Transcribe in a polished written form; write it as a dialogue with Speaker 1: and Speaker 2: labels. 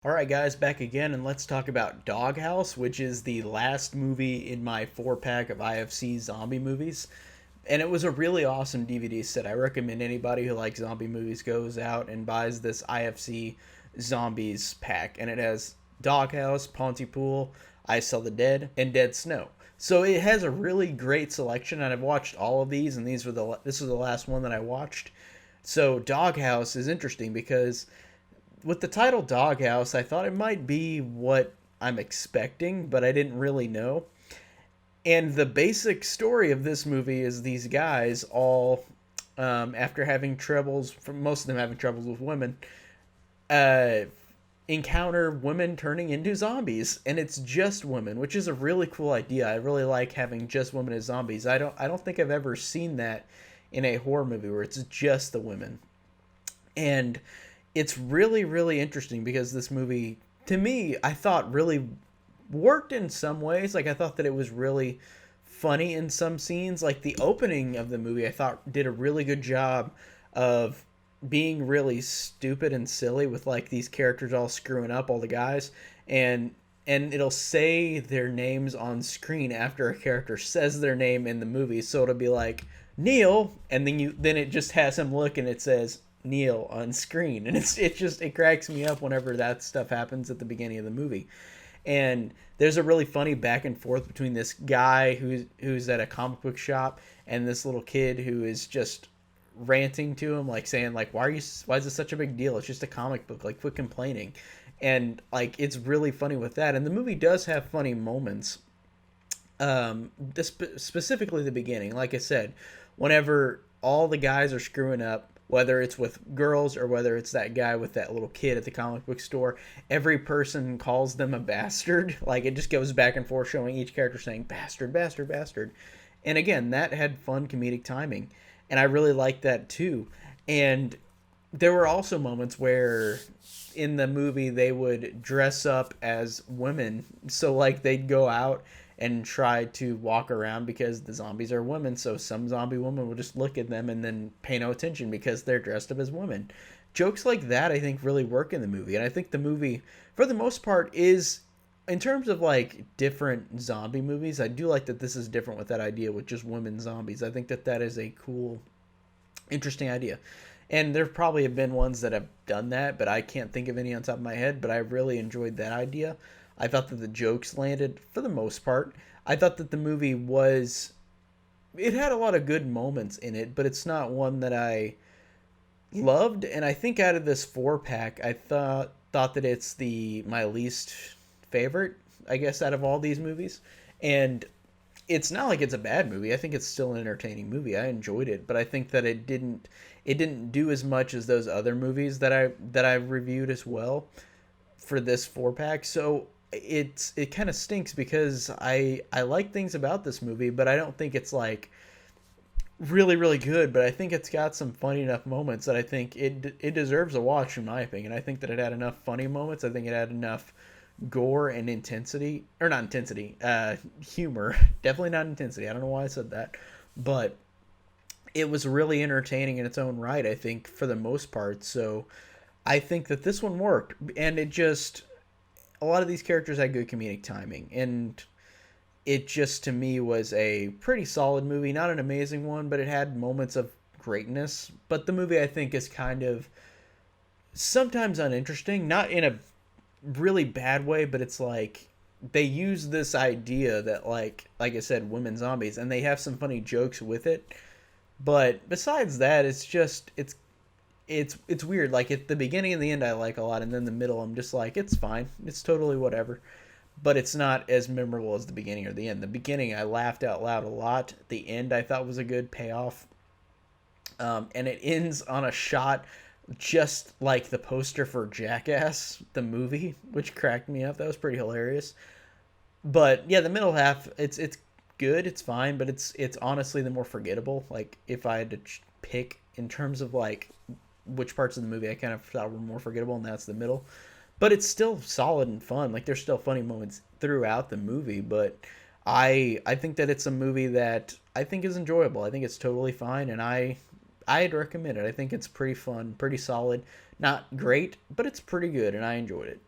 Speaker 1: All right, guys, back again, and let's talk about Doghouse, which is the last movie in my four pack of IFC zombie movies. And it was a really awesome DVD set. I recommend anybody who likes zombie movies goes out and buys this IFC Zombies pack. And it has Doghouse, Pontypool, I Saw the Dead, and Dead Snow. So it has a really great selection, and I've watched all of these, and this was the last one that I watched. So Doghouse is interesting because with the title Doghouse, I thought it might be what I'm expecting, but I didn't really know. And the basic story of this movie is these guys all, after having troubles, from most of them having troubles with women, uh, encounter women turning into zombies, and it's just women, which is a really cool idea. I really like having just women as zombies. I don't think I've ever seen that in a horror movie where it's just the women. And it's really really interesting because this movie, to me, I thought really worked in some ways. Like, I thought that it was really funny in some scenes. Like, the opening of the movie, I thought did a really good job of being really stupid and silly with, like, these characters all screwing up, all the guys, and it'll say their names on screen after a character says their name in the movie. So it'll be like Neil, and then it just has him look and it says Neil on screen, and it cracks me up whenever that stuff happens at the beginning of the movie. And there's a really funny back and forth between this guy who's at a comic book shop and this little kid who is just ranting to him, like saying, like, why is this such a big deal? It's just a comic book, like, quit complaining. And, like, it's really funny with that, and the movie does have funny moments. Specifically the beginning, like I said, whenever all the guys are screwing up, whether it's with girls or whether it's that guy with that little kid at the comic book store, every person calls them a bastard. Like, it just goes back and forth, showing each character saying bastard, bastard, bastard. And again, that had fun comedic timing, and I really liked that too. And there were also moments where in the movie they would dress up as women. So, like, they'd go out and try to walk around because the zombies are women. So some zombie woman will just look at them and then pay no attention because they're dressed up as women. Jokes like that, I think, really work in the movie. And I think the movie, for the most part, is, in terms of, like, different zombie movies, I do like that this is different with that idea with just women zombies. I think that that is a cool, interesting idea. And there probably have been ones that have done that, but I can't think of any on top of my head. But I really enjoyed that idea. I thought that the jokes landed for the most part. I thought that the movie was, it had a lot of good moments in it, but it's not one that I loved. And I think out of this four pack, I thought that it's the my least favorite, I guess, out of all these movies. And it's not like it's a bad movie. I think it's still an entertaining movie. I enjoyed it, but I think that it didn't do as much as those other movies that I reviewed as well for this four pack. So it kind of stinks because I like things about this movie, but I don't think it's, like, really really good. But I think it's got some funny enough moments that I think it deserves a watch, in my opinion. I think that it had enough funny moments. I think it had enough gore and intensity, or not intensity, humor. Definitely not intensity. I don't know why I said that, but it was really entertaining in its own right, I think, for the most part. So I think that this one worked, and it just, a lot of these characters had good comedic timing, and it just, to me, was a pretty solid movie. Not an amazing one, but it had moments of greatness. But the movie, I think, is kind of sometimes uninteresting, not in a really bad way, but it's like they use this idea that, like I said, women zombies, and they have some funny jokes with it. But besides that, it's just it's weird. Like, at the beginning and the end I like a lot, and then the middle I'm just like, it's fine, it's totally whatever. But it's not as memorable as the beginning or the end. The beginning I laughed out loud a lot. The end I thought was a good payoff. And it ends on a shot just like the poster for Jackass the movie, which cracked me up. That was pretty hilarious. But yeah, the middle half, it's good, it's fine, but it's honestly the more forgettable. Like, if I had to pick in terms of, like, which parts of the movie I kind of thought were more forgettable, and that's the middle. But it's still solid and fun. Like, there's still funny moments throughout the movie, but I think that it's a movie that I think is enjoyable. I think it's totally fine, and I'd recommend it. I think it's pretty fun, pretty solid. Not great, but it's pretty good, and I enjoyed it.